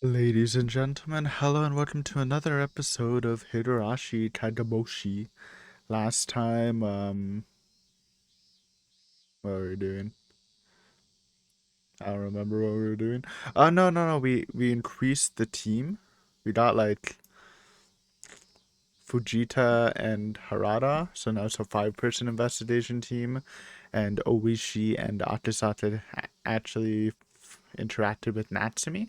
Ladies and gentlemen, hello and welcome to another episode of Higurashi Kageboushi. Last time, what were we doing? I don't remember what we were doing. Oh, no, we increased the team. We got like Fujita and Harada, so now it's a 5-person investigation team, and Oishi and Akasate actually interacted with Natsumi.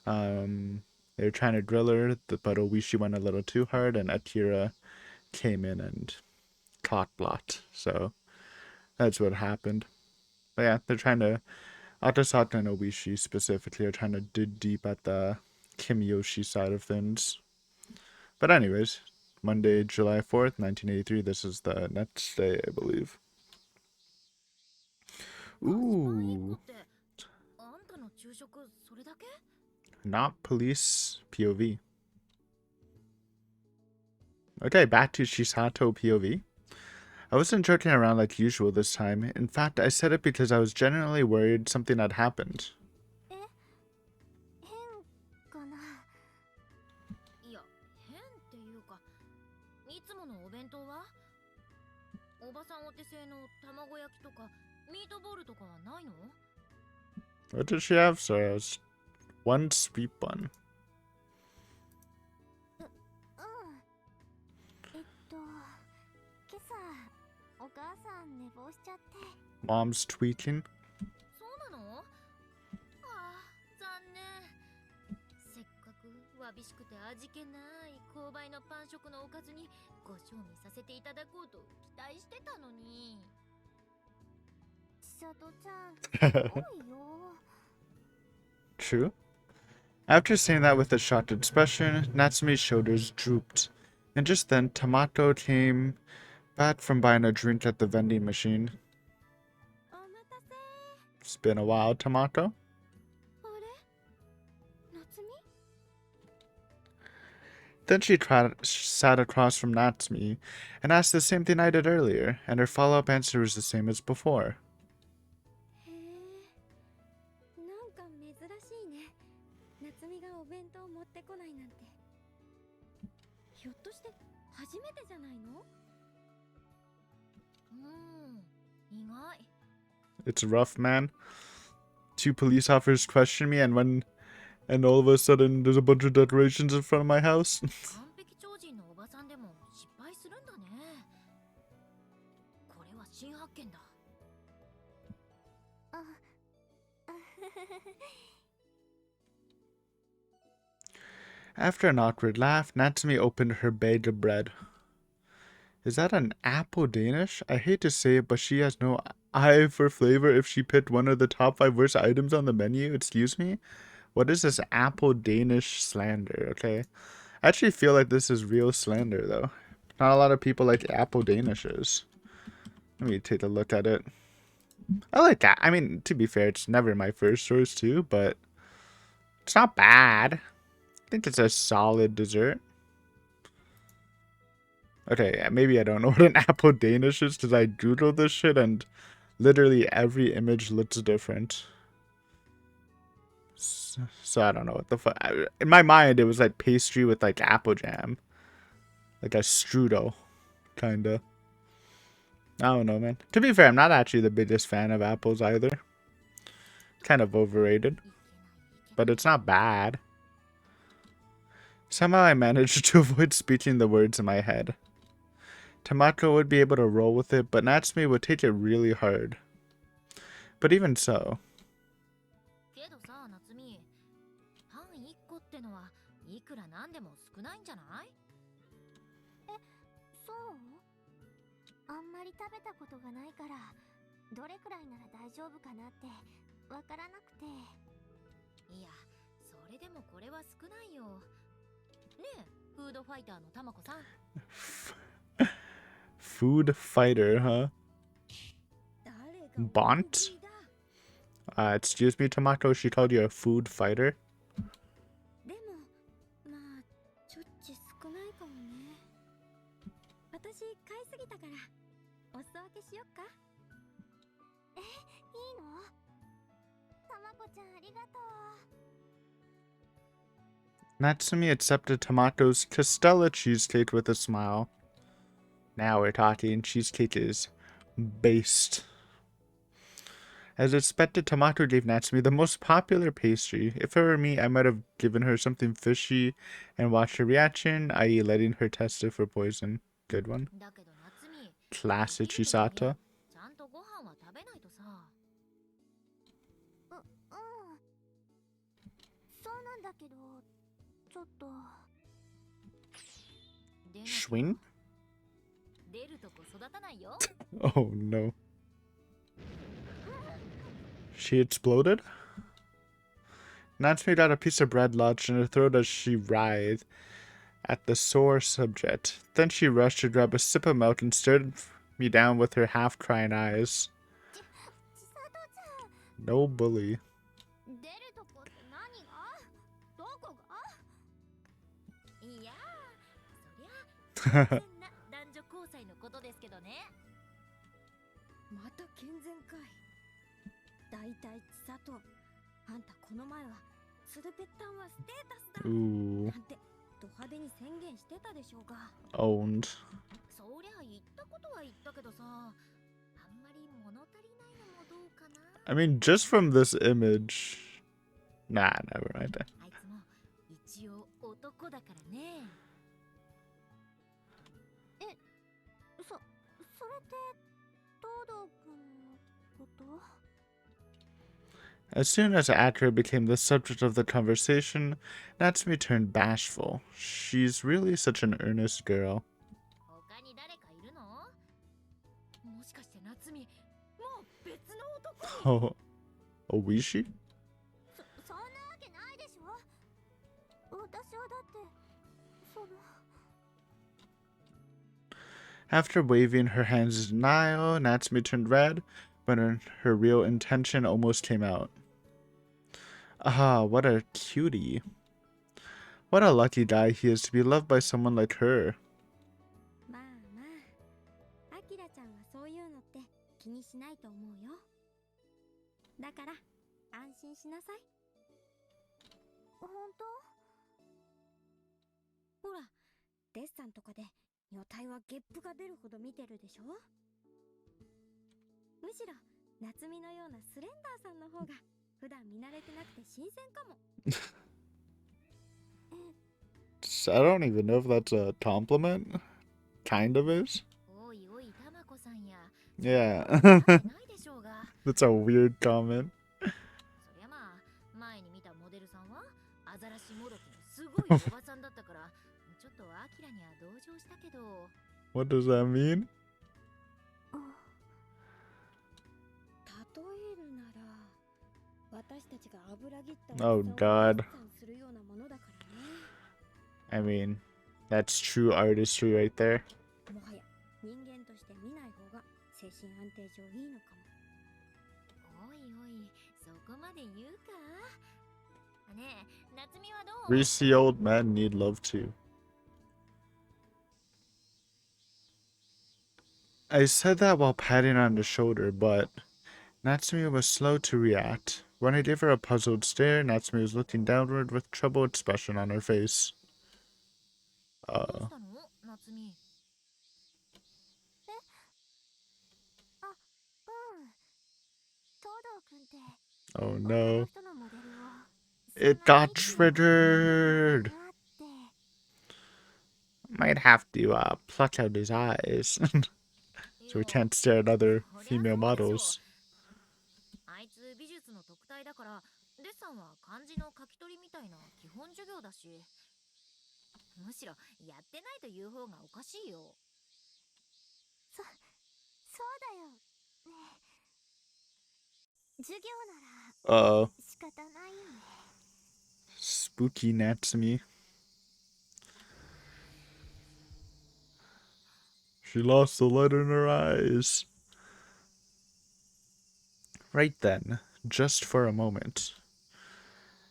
They were trying to drill her, but Oishi went a little too hard, and Akira came in and clock blocked. So that's what happened. But yeah, they're trying to Atasaka and Oishi specifically are trying to dig deep at the Kimiyoshi side of things. But anyways, Monday, July 4th, 1983. This is the next day, I believe. Ooh, not police POV. Okay, back to Shisato POV. I wasn't joking around like usual this time. In fact, I said it because I was genuinely worried something had happened. What does she have, sir? One sweet bun. Mom's tweaking. True. After saying that with a shocked expression, Natsumi's shoulders drooped. And just then, Tamato came back from buying a drink at the vending machine. It's been a while, Tamato. Then she sat across from Natsumi and asked the same thing I did earlier, and her follow-up answer was the same as before. It's rough, man. 2 police officers question me, and all of a sudden there's a bunch of decorations in front of my house. After an awkward laugh, Natsumi opened her bag of bread. Is that an apple Danish? I hate to say it, but she has no eye for flavor if she picked one of the top 5 worst items on the menu. Excuse me? What is this apple Danish slander, okay? I actually feel like this is real slander, though. Not a lot of people like apple Danishes. Let me take a look at it. I like that. I mean, to be fair, it's never my first choice, too, but it's not bad. I think it's a solid dessert. Okay, maybe I don't know what an apple Danish is because I googled this shit and literally every image looks different. So I don't know what the fuck. In my mind, it was like pastry with like apple jam. Like a strudel, kinda. I don't know, man. To be fair, I'm not actually the biggest fan of apples either. Kind of overrated. But it's not bad. Somehow I managed to avoid speaking the words in my head. Tamako would be able to roll with it, but Natsumi would take it really hard. But even so. Food fighter, huh? Bont? Excuse me, Tamako, she called you a food fighter? Natsumi accepted Tomato's Castella cheesecake with a smile. Now we're talking. Cheesecake is based. As expected, Tomato gave Natsumi the most popular pastry. If it were me, I might have given her something fishy and watched her reaction, i.e. letting her test it for poison. Good one. Classic Chisata. Swing? Oh no. She exploded? Natsumi got a piece of bread lodged in her throat as she writhed at the sore subject. Then she rushed to grab a sip of milk and stared me down with her half-crying eyes. No bully. Ooh. Owned. I mean, just from this image. Nah, never mind. As soon as Akira became the subject of the conversation, Natsumi turned bashful. She's really such an earnest girl. Oh, Oishi? After waving her hands in denial, Natsumi turned red, but her real intention almost came out. Ah, what a cutie. What a lucky guy he is to be loved by someone like her. I don't even know if that's a compliment. Kind of is. Yeah. That's a weird comment. What does that mean? Oh god. I mean, that's true artistry right there. Greasy old men need love too. I said that while patting her on the shoulder, but Natsumi was slow to react. When I gave her a puzzled stare, Natsumi was looking downward with troubled expression on her face. Oh no. It got triggered! Might have to pluck out his eyes. So we can't stare at other female models. Spooky Natsumi. She lost the light in her eyes. Right then, just for a moment.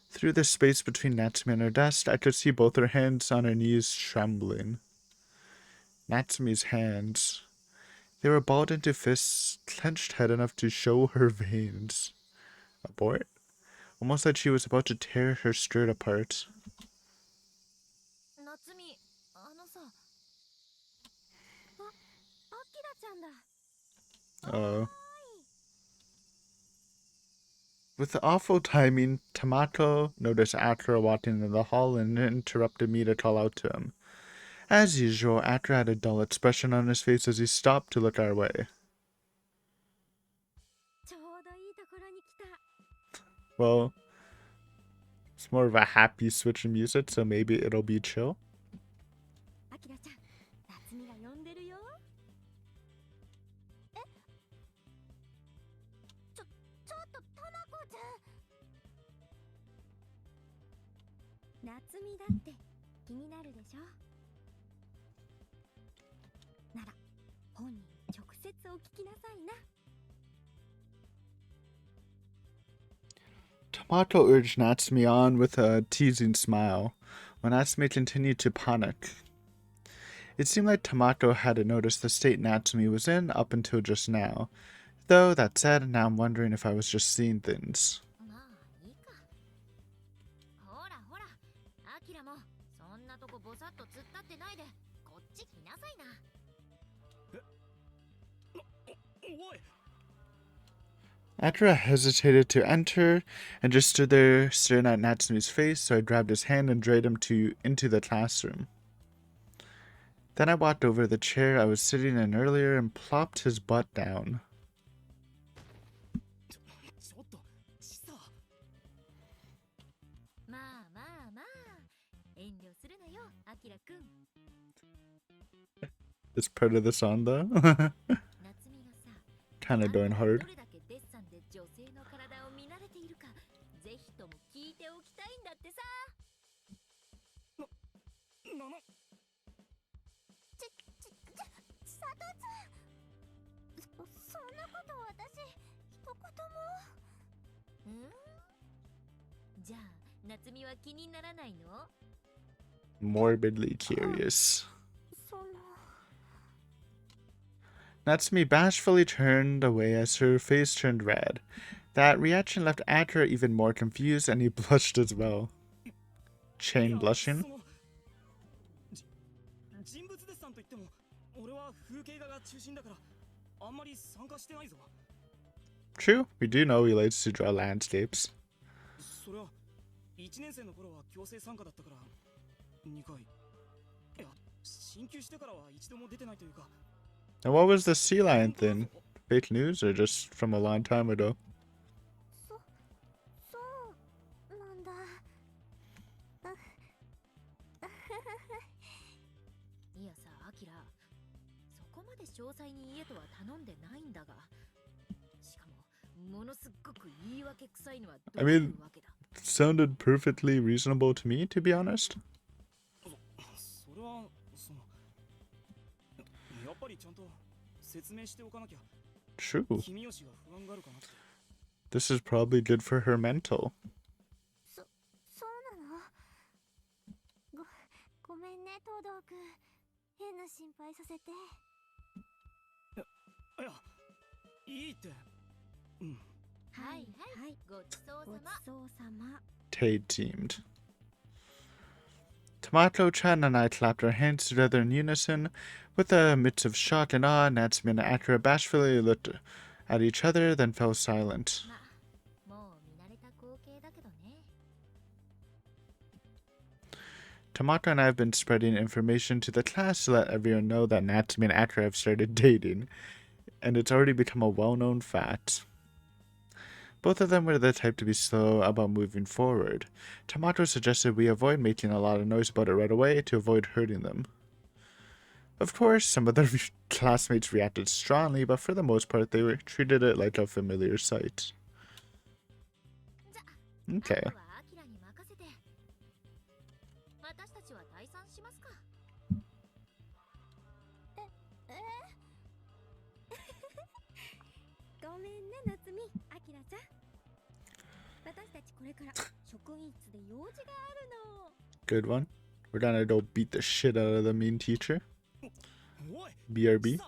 Through the space between Natsumi and her desk, I could see both her hands on her knees trembling. Natsumi's hands. They were balled into fists, clenched head enough to show her veins. Abort? Almost like she was about to tear her skirt apart. With the awful timing, Tamato noticed Atra walking in the hall and interrupted me to call out to him. As usual, Atra had a dull expression on his face as he stopped to look our way. Well, it's more of a happy switch in music, so maybe it'll be chill. Tamato urged Natsumi on with a teasing smile, when Natsumi continued to panic. It seemed like Tamato hadn't noticed the state Natsumi was in up until just now. Though, that said, now I'm wondering if I was just seeing things. Atra hesitated to enter and just stood there staring at Natsumi's face, so I grabbed his hand and dragged him into the classroom. Then I walked over the chair I was sitting in earlier and plopped his butt down. It's part of the song though. Kinda going hard. Morbidly curious. Natsumi bashfully turned away as her face turned red. That reaction left Atra even more confused, and he blushed as well. Chain blushing? True, we do know he likes to draw landscapes. And what was the sea lion thing? Fake news or just from a long time ago? I mean, it sounded perfectly reasonable to me, to be honest. True. This is probably good for her mental. Teamed. Tamato-chan and I clapped our hands together in unison. With a mix of shock and awe, Natsumi and Atra bashfully looked at each other, then fell silent. Tamato and I have been spreading information to the class to let everyone know that Natsumi and Atra have started dating, and it's already become a well-known fact. Both of them were the type to be slow about moving forward. Tamato suggested we avoid making a lot of noise about it right away to avoid hurting them. Of course, some of their classmates reacted strongly, but for the most part, they treated it like a familiar sight. Okay. Good one. We're gonna go beat the shit out of the mean teacher. BRB.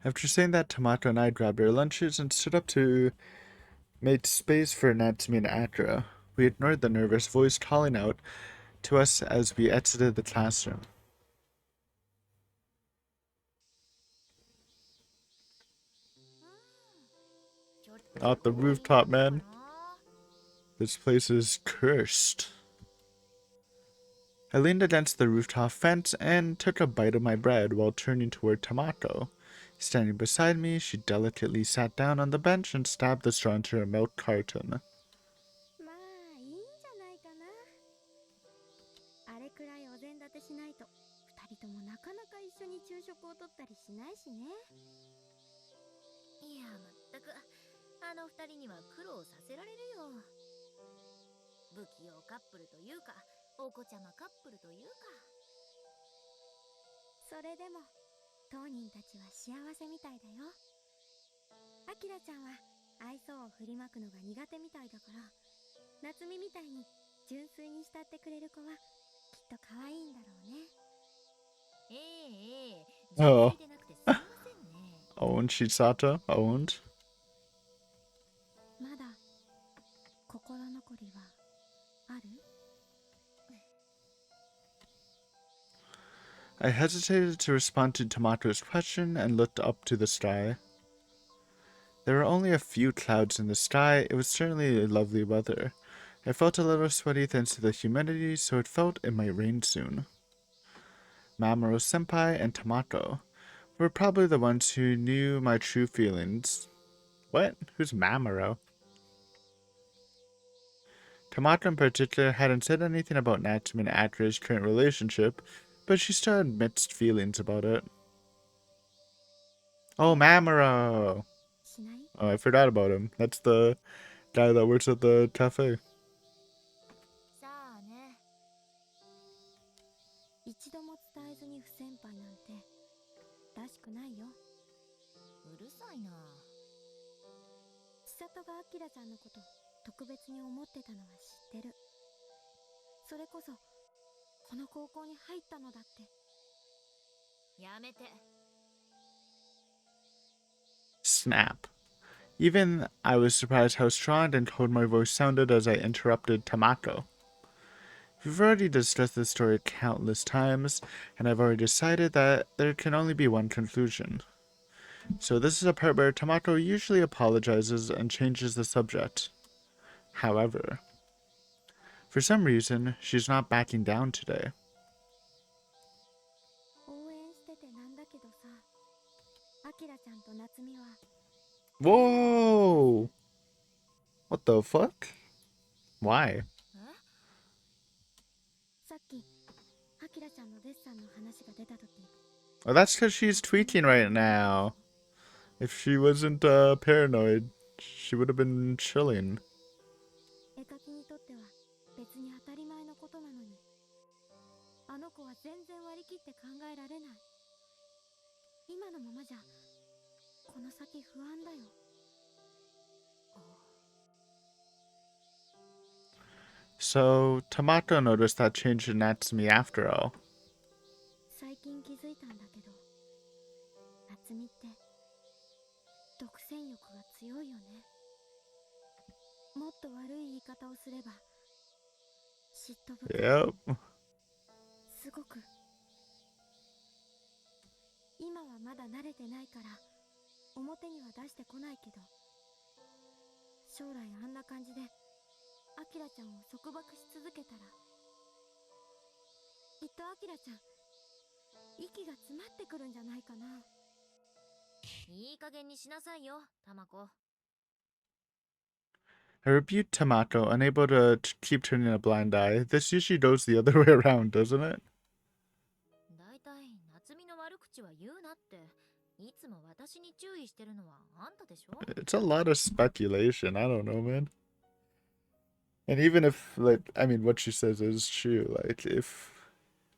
After saying that, Tamato and I grabbed our lunches and stood up to make space for Natsumi and Atra. We ignored the nervous voice calling out to us as we exited the classroom. Not the rooftop, man. This place is cursed. I leaned against the rooftop fence and took a bite of my bread while turning toward Tamako. Standing beside me, she delicately sat down on the bench and stabbed the straw into her milk carton. Oh. Owned Shisata? Owned? I hesitated to respond to Tamako's question and looked up to the sky. There were only a few clouds in the sky. It was certainly lovely weather. I felt a little sweaty thanks to the humidity, so it felt it might rain soon. Mamoru-senpai and Tamako were probably the ones who knew my true feelings. What? Who's Mamoru? Tamako in particular hadn't said anything about Natsume and Akira's current relationship, but she still had mixed feelings about it. Oh, Mamoru! Oh, I forgot about him. That's the guy that works at the cafe. Snap. Even I was surprised how strong and cold my voice sounded as I interrupted Tamako. We've already discussed this story countless times, and I've already decided that there can only be one conclusion. So this is a part where Tamako usually apologizes and changes the subject. However, for some reason, she's not backing down today. Whoa! What the fuck? Why? Oh, that's because she's tweaking right now. If she wasn't paranoid, she would have been chilling. So, Tamako noticed that change in Natsume after all. Yep. I rebuked Tamako, unable to keep turning a blind eye. This usually goes the other way around, doesn't it? It's a lot of speculation. I don't know, man. And even if, like, I mean, what she says is true. Like, if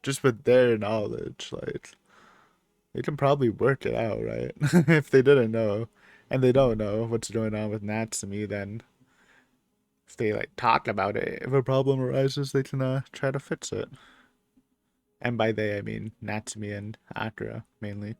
just with their knowledge, like, they can probably work it out, right? If they didn't know, and they don't know what's going on with Natsume, then if they like talk about it, if a problem arises, they can try to fix it. And by they, I mean Natsume and Akira mainly.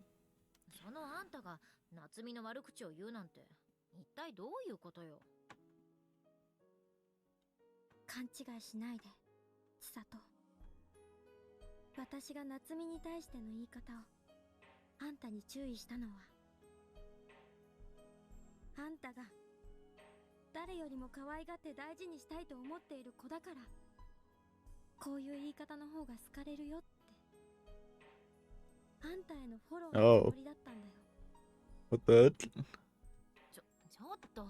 よりも可愛がって大事にしたいと思っている子だから、こういう言い方の方が好かれるよって。あんたへのフォローのつもりだったんだよ。What the? ちょっと。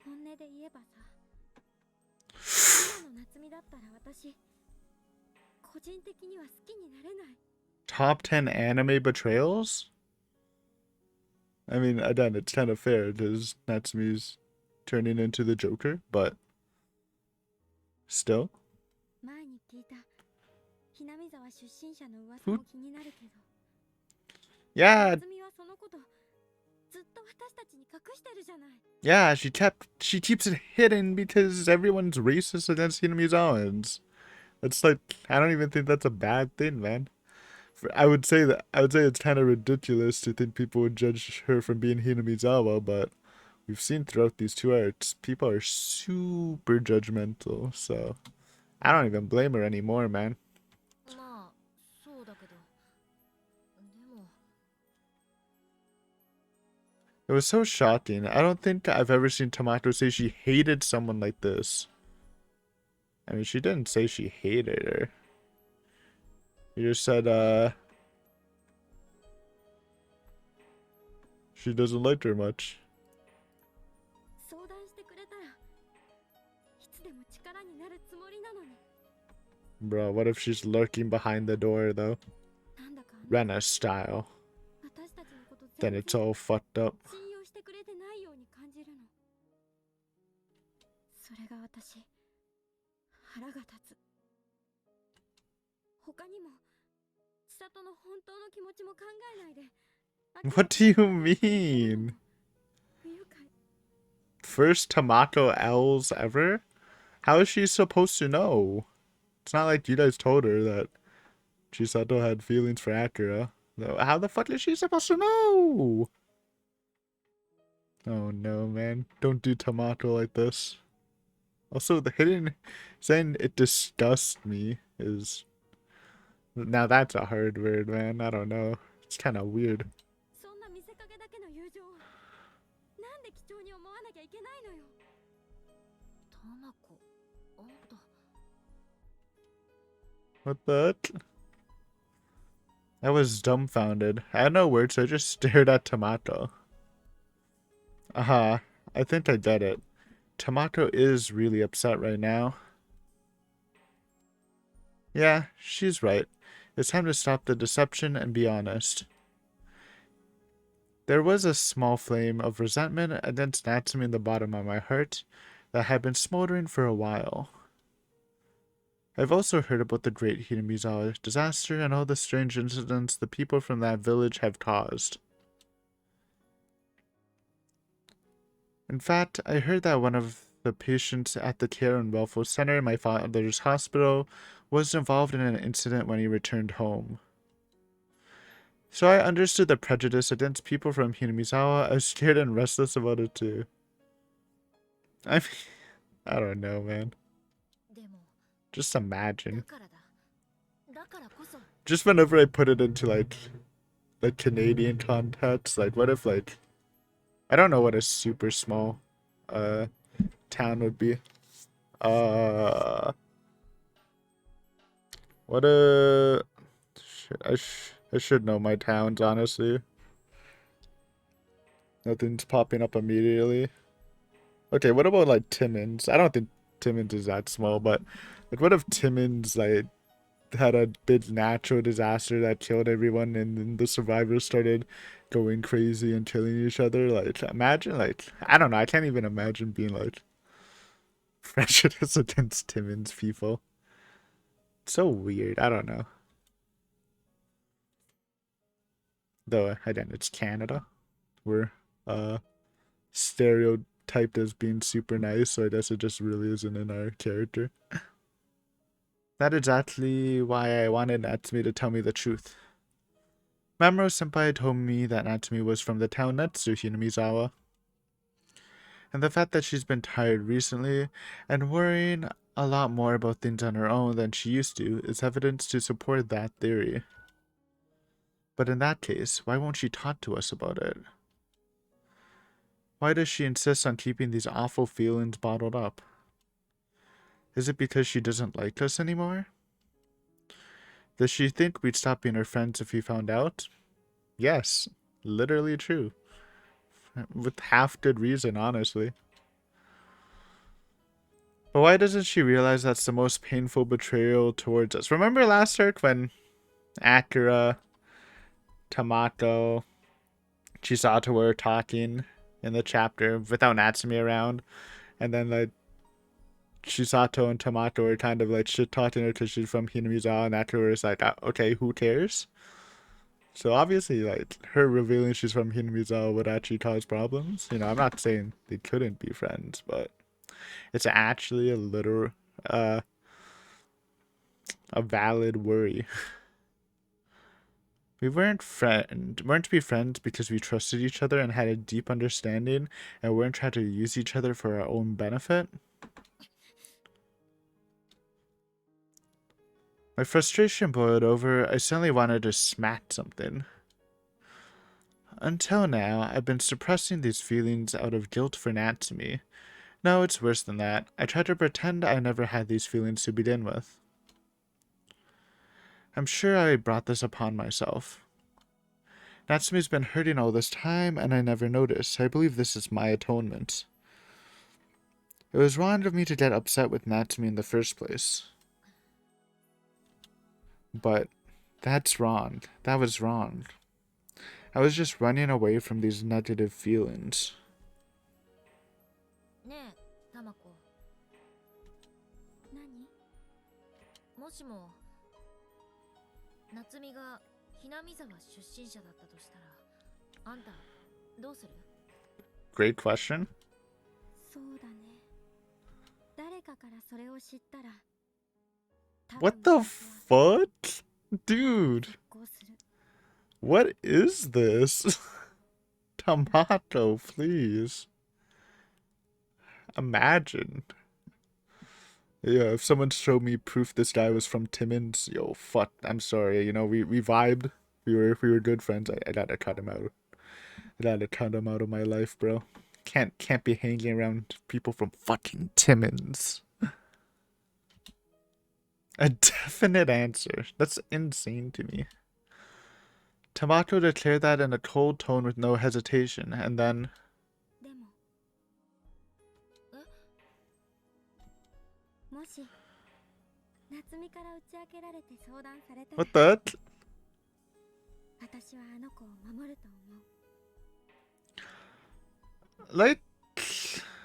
本音で言えばさ、今の夏美だったら私、個人的には好きになれない。Top 10 anime betrayals? I mean, again, it's kind of fair because Natsumi's turning into the Joker, but still. 前に聞いたひなみ沢出身者の噂も気になるけど、Yeah, 夏美はそのことずっと私たちに隠してるじゃない。yeah, she keeps it hidden because everyone's racist against Hinamizawans. It's like, I don't even think that's a bad thing, man. I would say it's kind of ridiculous to think people would judge her from being Hinamizawa, but we've seen throughout these two arcs, people are super judgmental, so I don't even blame her anymore, man. It was so shocking. I don't think I've ever seen Tomato say she hated someone like this. I mean, she didn't say she hated her. She just said, she doesn't like her much. Bro, what if she's lurking behind the door, though? Rena style. Then it's all fucked up. What do you mean? First Tomato L's ever? How is she supposed to know? It's not like you guys told her that Chisato had feelings for Akira. How the fuck is she supposed to know? Oh no, man. Don't do Tomato like this. Also, the hidden saying it disgusts me is... Now that's a hard word, man. I don't know. It's kind of weird. What the heck? I was dumbfounded. I had no words, so I just stared at Tomato. I think I get it. Tomato is really upset right now. Yeah, she's right. It's time to stop the deception and be honest. There was a small flame of resentment against Natsumi in the bottom of my heart that had been smoldering for a while. I've also heard about the great Hinamizawa disaster and all the strange incidents the people from that village have caused. In fact, I heard that one of the patients at the care and welfare center in my father's hospital was involved in an incident when he returned home. So I understood the prejudice against people from Hinamizawa. I was scared and restless about it too. I mean, I don't know, man. Just imagine. Just whenever I put it into like Canadian context, like what if like I don't know what a super small town would be. What a I should know my towns, honestly. Nothing's popping up immediately. Okay, what about like Timmins? I don't think Timmins is that small, but like what if Timmins like had a big natural disaster that killed everyone and then the survivors started going crazy and killing each other? Like imagine like I don't know, I can't even imagine being like prejudice against Timmins people. It's so weird, I don't know. Though again, it's Canada. We're stereotyped as being super nice, so I guess it just really isn't in our character. That's exactly why I wanted Natsumi to tell me the truth. Mamoru Senpai told me that Natsumi was from the town next to Hinamizawa. And the fact that she's been tired recently and worrying a lot more about things on her own than she used to is evidence to support that theory. But in that case, why won't she talk to us about it? Why does she insist on keeping these awful feelings bottled up? Is it because she doesn't like us anymore? Does she think we'd stop being her friends if we found out? Yes, literally true. With half good reason, honestly. But why doesn't she realize that's the most painful betrayal towards us? Remember last arc when Akira, Tamato, Chisato were talking in the chapter without Natsumi around, and then like Chisato and Tamato were kind of like shit talking her because she's from Hinamizawa, and Akira was like, okay, who cares? So obviously, like her revealing she's from Hinamizawa would actually cause problems. You know, I'm not saying they couldn't be friends, but it's actually uh, a valid worry. We weren't to be friends because we trusted each other and had a deep understanding, and weren't trying to use each other for our own benefit. My frustration boiled over. I suddenly wanted to smack something. Until now, I've been suppressing these feelings out of guilt for Natsumi. No, it's worse than that. I tried to pretend I never had these feelings to begin with. I'm sure I brought this upon myself. Natsumi's been hurting all this time, and I never noticed. I believe this is my atonement. It was wrong of me to get upset with Natsumi in the first place. But that's wrong. That was wrong. I was just running away from these negative feelings. ねえ、タマコ。何？もしも夏美がひなみ沢出身者だったとしたら、あんたどうする？ Great question. そうだね。誰かからそれを知ったら。What the fuck? Dude. What is this? Tomato, please. Imagine. Yeah, if someone showed me proof this guy was from Timmins, yo, fuck, I'm sorry. You know, we vibed. We were good friends. I gotta cut him out. I gotta cut him out of my life, bro. Can't be hanging around people from fucking Timmins. A definite answer. That's insane to me. Tamato declared that in a cold tone with no hesitation, and then... What the? Like,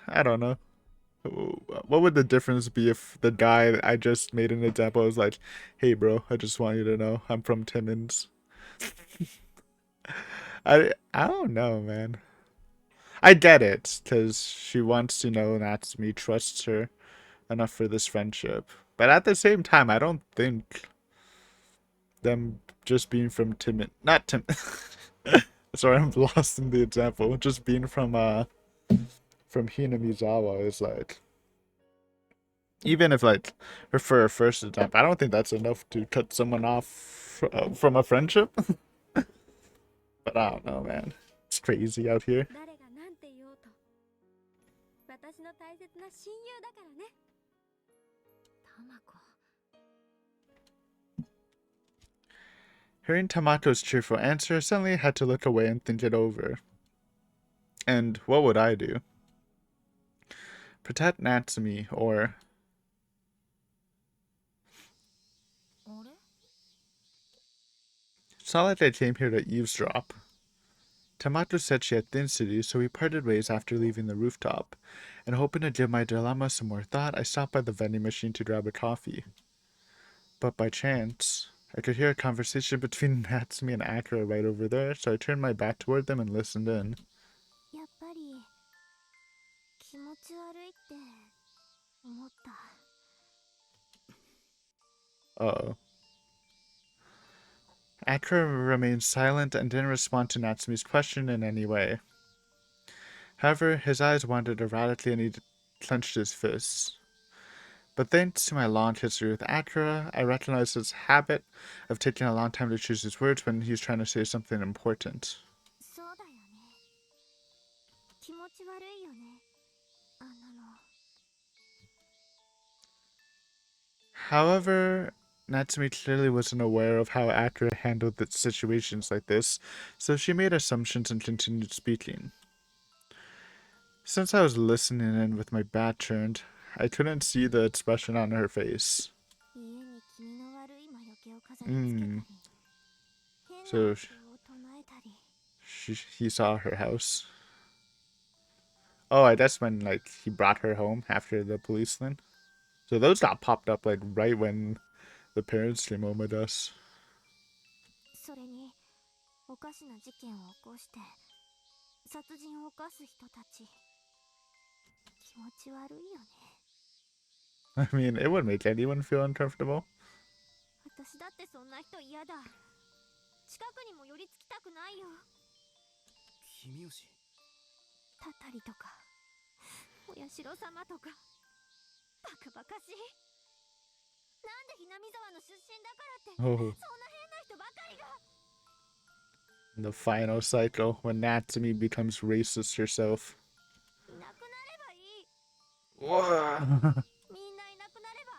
I don't know. What would the difference be if the guy I just made an example was like, hey bro, I just want you to know I'm from Timmins. I don't know, man. I get it, because she wants to know Natsumi trusts her enough for this friendship. But at the same time, I don't think them just being from Timmins, not Tim. Sorry, I'm lost in the example. Just being from Hinamizawa is like, even if like for a first example, I don't think that's enough to cut someone off from a friendship. But I don't know, man. It's crazy out here. Hearing Tamato's cheerful answer, suddenly I had to look away and think it over. And what would I do? Protect Natsumi, or... It's not like I came here to eavesdrop. Tamato said she had things to do, so we parted ways after leaving the rooftop. And hoping to give my dilemma some more thought, I stopped by the vending machine to grab a coffee. But by chance, I could hear a conversation between Natsumi and Akira right over there, so I turned my back toward them and listened in. Uh-oh. Akira remained silent and didn't respond to Natsumi's question in any way. However, his eyes wandered erratically and he clenched his fists. But thanks to my long history with Akira, I recognized his habit of taking a long time to choose his words when he's trying to say something important. ち悪いよね。あんなの。However, Natsumi clearly wasn't aware of how Akira handled the situations like this, so she made assumptions and continued speaking. Since I was listening in with my back turned, I couldn't see the expression on her face. 家に気味の悪い魔除けを飾り付けたり、Mm. 変な So お経を唱えたり。he saw her house. Oh, I guess when like he brought her home after the police thing. So those got popped up like right when the parents came home with us. それに、おかしな事件を起こして、殺人を犯す人たち。気持ち悪いよね。I mean, it would make anyone feel uncomfortable. 私だってそんな人嫌だ。近くにも寄りつきたくないよ。君吉。たたりとか、お社様とか。バカバカしい。なんでひなみ沢の出身だからって、そんな変な人ばかりが。The final cycle when Natsumi becomes racist herself. いなくなればいい。 Whoa. みんないなくなれば、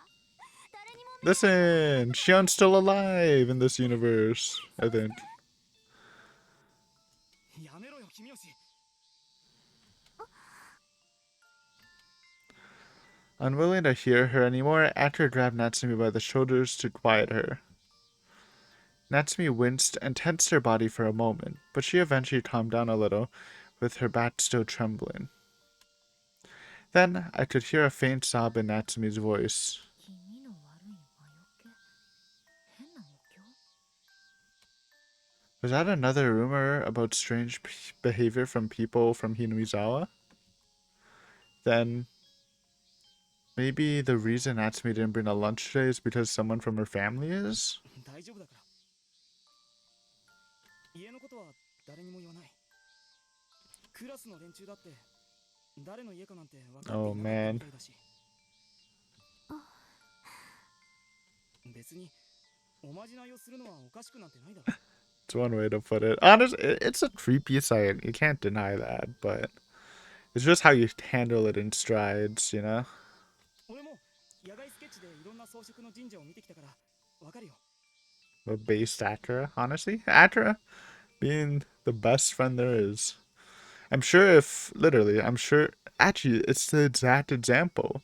誰にも Listen, Shion's still alive in this universe, I think. やめろよ君吉。Unwilling to hear her anymore, Akira grabbed Natsumi by the shoulders to quiet her. Natsumi winced and tensed her body for a moment, but she eventually calmed down a little, with her back still trembling. Then I could hear a faint sob in Natsumi's voice. 気味の悪い魔除け。変なお経。 Was that another rumor about strange behavior from people from Hinuizawa? Then maybe the reason Natsumi didn't bring a lunch today is because someone from her family is? 大丈夫だから。家のことは誰にも言わない。クラスの連中だって誰の家かなんて分かっていなかったみたいだし。別におまじないをするのはおかしくなんてないだろ。It's one way to put it. Honestly, it's a creepy sight. You can't deny that, but it's just how you handle it in strides, you know? 俺も野外スケッチでいろんな装飾の神社を見てきたから分かるよ。 A based Akira, honestly. Akira being the best friend there is. I'm sure I'm sure, actually, it's the exact example.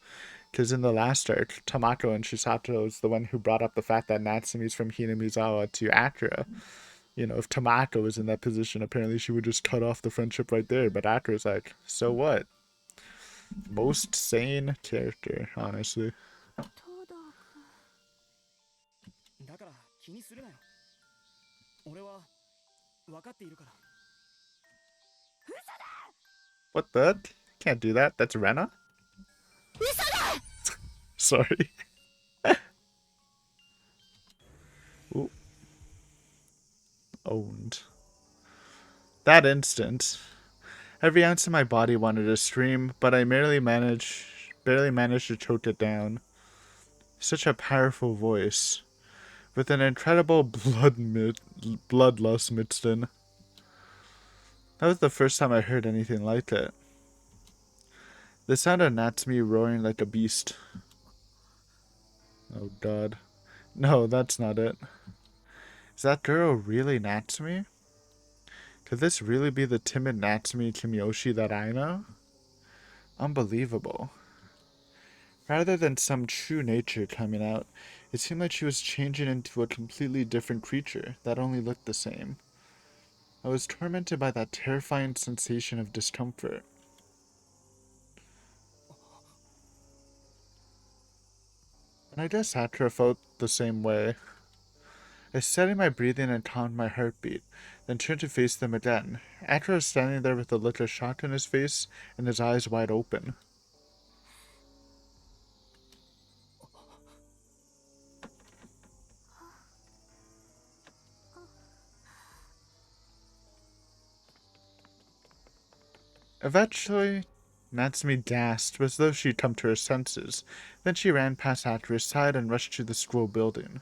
Because in the last arc, Tamako and Shisato is the one who brought up the fact that Natsumi's from Hinamizawa to Akira. You know, if Tamako was in that position, apparently she would just cut off the friendship right there. But Akira's like, so what? Most sane character, honestly. だから気にするなよ。俺は分かっているから。 What the? Can't do that. That's Rena? Sorry. Ooh. Owned. That instant, every ounce of my body wanted to scream, but I barely managed to choke it down. Such a powerful voice, with an incredible bloodlust mixed in. That was the first time I heard anything like it. The sound of Natsumi roaring like a beast. Oh god. No, that's not it. Is that girl really Natsumi? Could this really be the timid Natsumi Kimiyoshi that I know? Unbelievable. Rather than some true nature coming out, it seemed like she was changing into a completely different creature that only looked the same. I was tormented by that terrifying sensation of discomfort. And I guess Sakura felt the same way. I steadied my breathing and calmed my heartbeat, then turned to face them again. Sakura was standing there with a look of shock on his face and his eyes wide open. Eventually, Natsumi gasped as though she'd come to her senses. Then she ran past Sakura's side and rushed to the school building.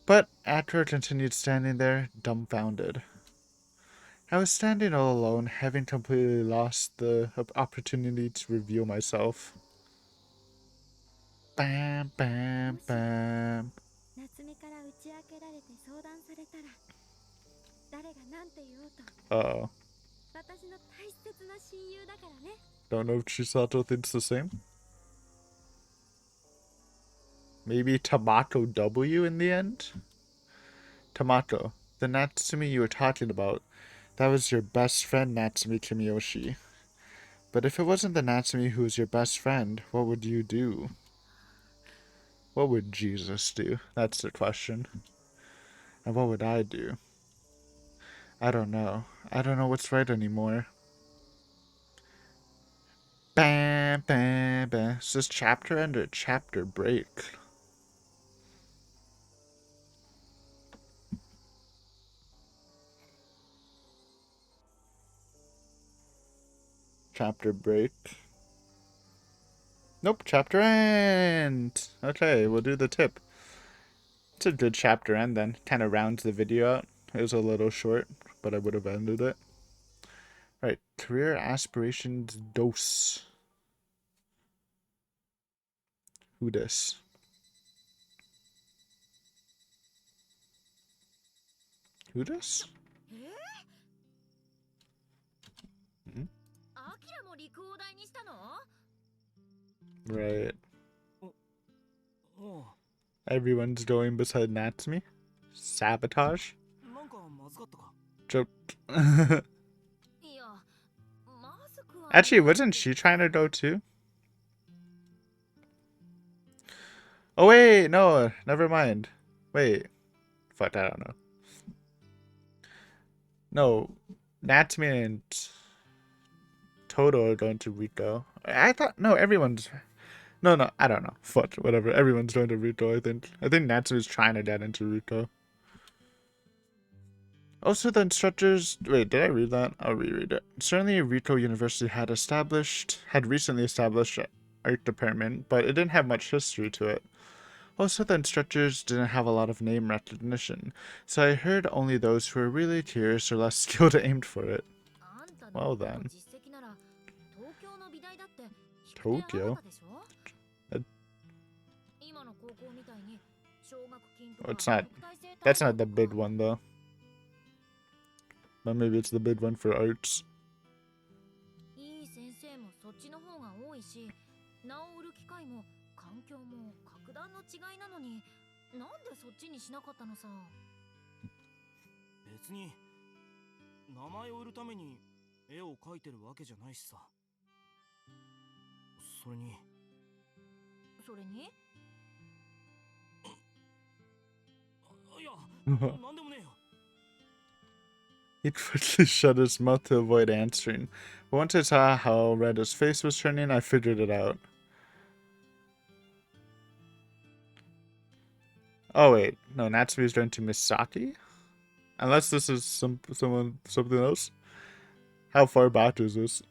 But Sakura continued standing there, dumbfounded. I was standing all alone, having completely lost the opportunity to reveal myself. Bam, bam, bam. 夏美から打ち明けられて相談されたら誰が何て言おうと Uh-oh. 私の大切な親友だからね Don't know if Chisato thinks the same. Maybe Tomato W in the end? Tomato, the Natsumi you were talking about, that was your best friend Natsumi Kimiyoshi. But if it wasn't the Natsumi who was your best friend, what would you do? What would Jesus do? That's the question. And what would I do? I don't know. I don't know what's right anymore. Bam, bam, bam. Is this chapter end or chapter break? Chapter break. Nope, chapter end. Okay, we'll do the tip. It's a good chapter end then. Kind of rounds the video out. It was a little short, but I would have ended it. Right, career aspirations dose. Who this? Who this? アキラも陸王大にしたの Right. おう Everyone's going beside Natsumi. Sabotage? なんかまずかったか Joke. いやまずくは Actually, wasn't she trying to go too? Oh wait, no, never mind. Wait. Fuck, I don't know. No, Natsumi and Toto are going to Rico. I thought, no, everyone's... No, I don't know. Fuck, whatever. Everyone's going to Rico, I think. I think Natsumi's trying to get into Rico. Also, the instructors... Wait, did I read that? I'll reread it. Certainly, Rico University had recently established an art department, but it didn't have much history to it. Also, the instructors didn't have a lot of name recognition, so I heard only those who were really curious or less skilled aimed for it. Well then. Tokyo? Oh, it's not... That's not the big one, though. But maybe it's the big one for arts. いい先生もそっちの方が多いし、名を売る機会も環境も格段の違いなのに、なんでそっちにしなかったのさ。別に名前を売るために絵を描いてるわけじゃないしさ。それにいや、なんでもねえよ。He quickly shut his mouth to avoid answering. But once I saw how red his face was turning, I figured it out. Oh wait, no, Natsumi's going to Misaki? Unless this is something else? How far back is this?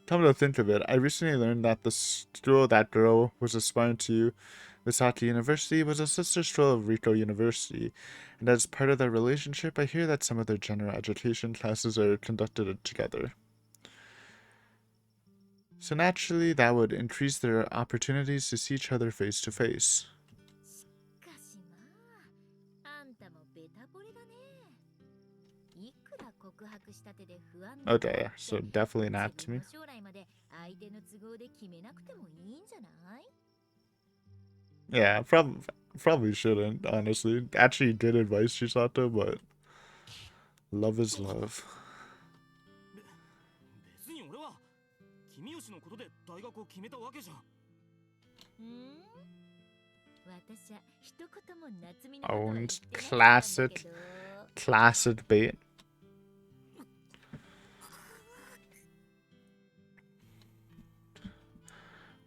Come to think of it, I recently learned that the school that girl was aspiring to, Misaki University, was a sister school of Rico University, and as part of their relationship, I hear that some of their general education classes are conducted together. So naturally, that would increase their opportunities to see each other face to face. Okay, so definitely not to me. Yeah, probably shouldn't, honestly. Actually, good advice, Chisato, but love is love. 別に俺は君吉のことで大学を決めたわけじゃん。Owns classic bait.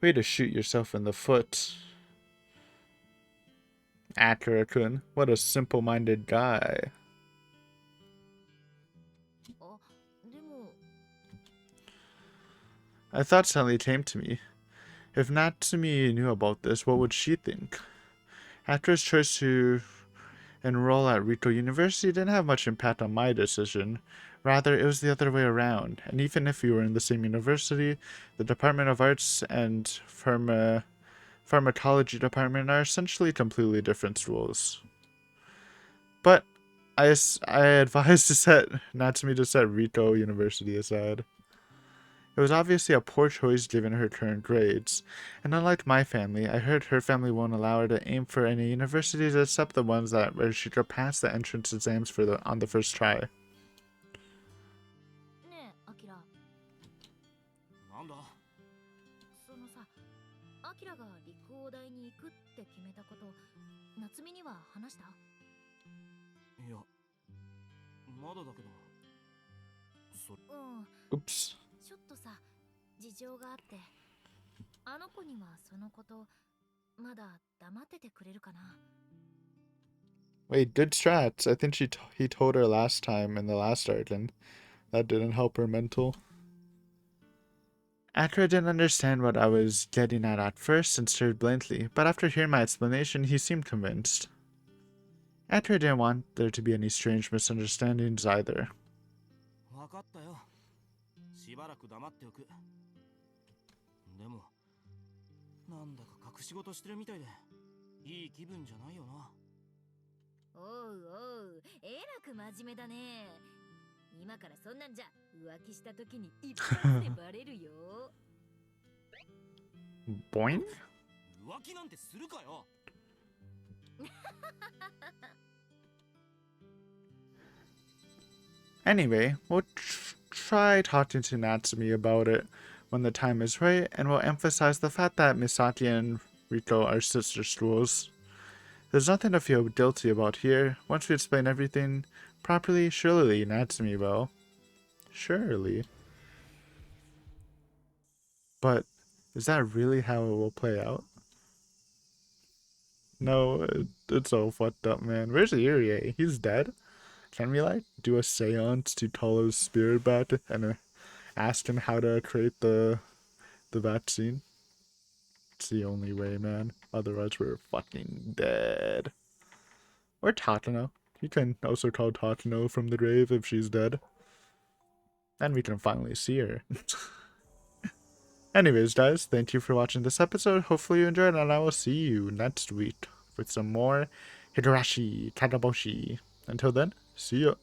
Way to shoot yourself in the foot. Akira-kun, what a simple-minded guy. A thought suddenly came to me. If Natsumi knew about this, what would she think? After his choice to enroll at Rito University didn't have much impact on my decision. Rather, it was the other way around. And even if we were in the same university, the Department of Arts and Pharmacology department are essentially completely different schools. But I advised Natsumi to set Rito University aside. It was obviously a poor choice given her current grades, and unlike my family, I heard her family won't allow her to aim for any universities except the ones where she could pass the entrance exams on the first try. ねえアキラ、なんだ。そのさ、アキラが陸王大に行くって決めたこと、夏美には話した？いや、まだだけど。Oops. ちょっとさ、事情があって、あの子にはそのこと、まだ黙っててくれるかな。Wait, good strats. I think he told her last time in the last arc, and that didn't help her mental. Akira didn't understand what I was getting at first and stared blankly, but after hearing my explanation, he seemed convinced. Akira didn't want there to be any strange misunderstandings either. わかったよ。しばらく黙っておく。でも、なんだか隠し事してるみたいで、いい気分じゃないよな。おうおう、えらく真面目だね。今からそんなんじゃ浮気した時に一発でバレるよ。Boing? 浮気なんてするかよ。Anyway, we'll try talking to Natsumi about it when the time is right, and we'll emphasize the fact that Misaki and Riko are sister schools. There's nothing to feel guilty about here. Once we explain everything properly, surely Natsumi will. Surely. But is that really how it will play out? No, it's all fucked up, man. Where's Irie? He's dead? Can we, like, do a seance to call his spirit back and ask him how to create the vaccine? It's the only way, man. Otherwise, we're fucking dead. Or Tatano. You can also call Tatano from the grave if she's dead. And we can finally see her. Anyways, guys, thank you for watching this episode. Hopefully you enjoyed, and I will see you next week with some more Higurashi Kageboushi. Until then, see ya.